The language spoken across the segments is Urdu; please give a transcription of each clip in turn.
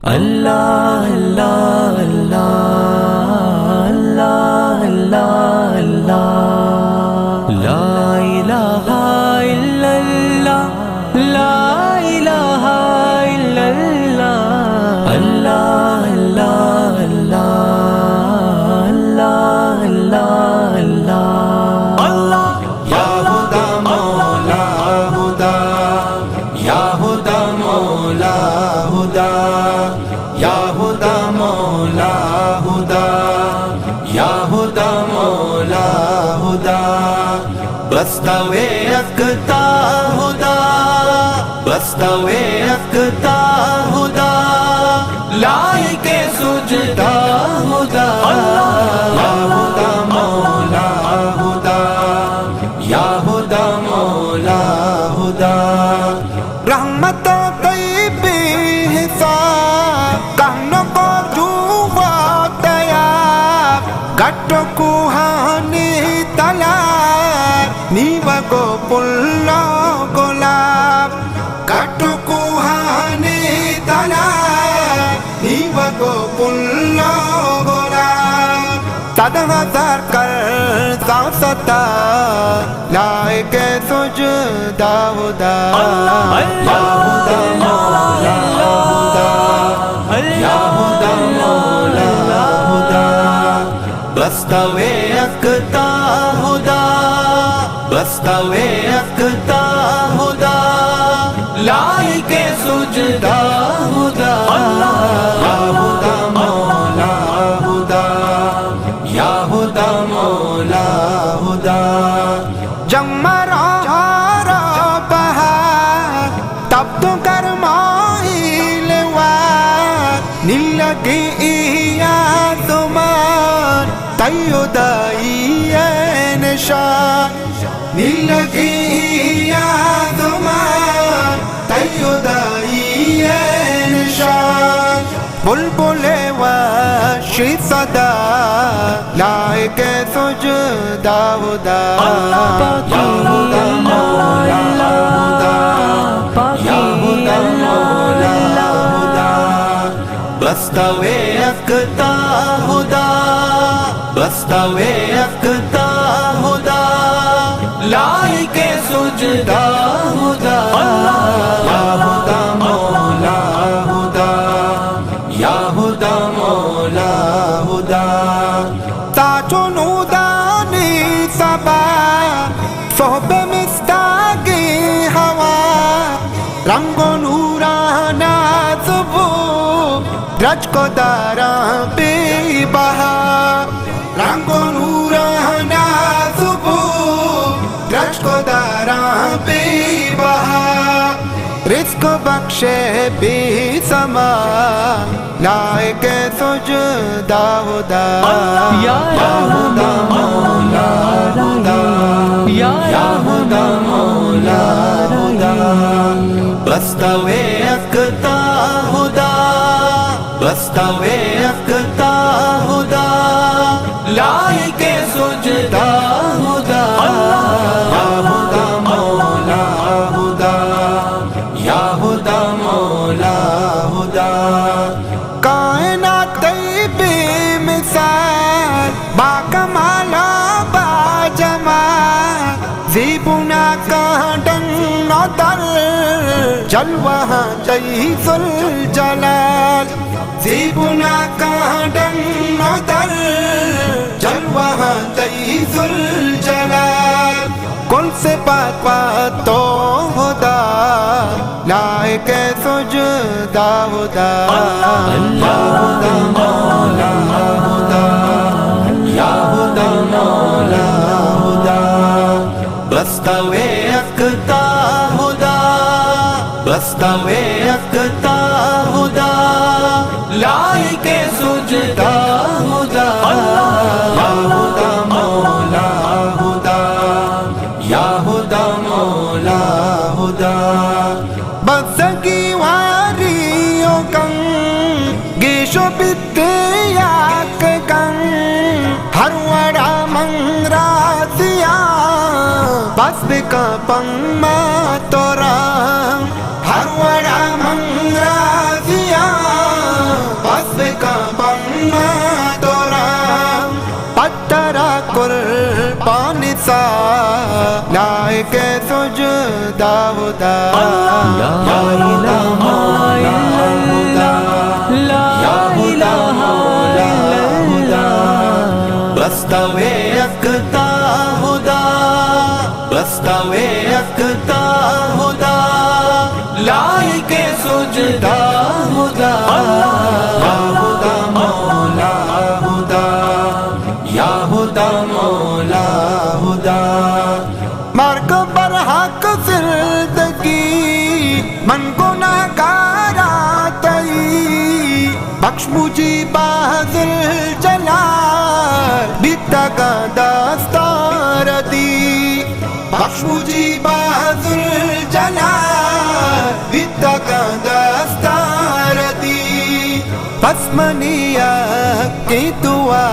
اللہ اللہ اللہ اللہ اللہ لا الہ الا اللہ لا الہ الا اللہ اللہ اللہ اللہ اللہ اللہ یا خدا مولا خدا یا خدا مولا خدا یا خدا مولا خدا یا خدا مولا خدا بستوے اکتا خدا بستوے اکتا خدا لائق سجدہ خدا یا خدا مولا خدا یا خدا مولا خدا رحمت طیب حساب کہنوں کو جوا دیا گٹو کوہانی تلا نیو کو پلو گلاب گٹو کوہانی تلا نیو کو پلو گلاب صد ہزار کر ستا لائق سجدہ خدا یا خدا مولا خدا یا خدا مولا خدا بستوے اکتا خدا بستوے اکتا خدا لائق سجدہ خدا یا خدا مولا خدا یا خدا مولا خدا جمرا بہا تب تو گرمائی لوا نلگی یا زمان تیو دائی نشان نلگی یا زمان تیو دائی نشان بلبلے وشی صدا لائق سجدہ خدا یا خدا مولا خدا یا خدا مولا خدا بستوے اکتا خدا بستوے اکتا خدا لائق سجدہ خدا یا خدا مولا خدا یا خدا مولا خدا تاجو نودانی سبا صحب مستاگی ہوا رنگ و نورانا زبو رج کو دارا بے بہا رنگ و نورانا زبو رج کو دارا بے بہا رزق بخشے بے سما لائق سجدہ خدا یا خدا مولا خدا یا خدا مولا خدا بستوے اکتا خدا بستوے اکتا خدا لائق سجدہ خدا یا خدا مولا خدا یا خدا مولا خدا کائنات بے مثال با کمالا با جمال زیبنا کا ڈنگ در جلوہ جیس الجلال زیبنا کا ڈنگ در جلوہ جیس الجلال کل سے پاک تو خدا لائق سجدہ خدا یا خدا مولا خدا یا خدا مولا خدا بستوے اکتا خدا بستوے اکتا خدا لائق سجدہ خدا یا خدا مولا خدا یا خدا مولا خدا بسگی واریو کن گیشو بیتیاک کن ہر وڑا منگراسیا بس بکا پنگما تورا ہر وڑا منگراسیا محمد رام پتھرا قربان سا لائق سجدہ ہدا لا الہ الا اللہ لا الہ الا اللہ بستوے یکتا ہدا بستوے یکتا ہدا لائق سجدہ ہدا یا ہدا مولا ہدا یا ہدا مولا ہدا مرگ پر حق زندگی من گناہ گارا تئی بخش مجھے بازل جلال بیتا کا دستار دی بخش مجھے بازل جلال بیتا کا دستار دی پس منیا کی دعا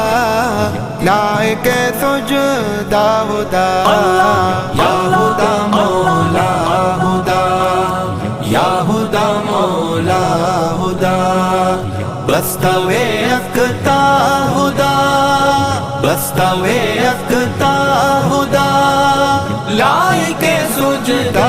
لائق سجدہ ہدا یا ہدا مولا ہدا یا ہدا مولا ہدا بستوے یکتا ہدا بستوے یکتا ہدا لائق سجدہ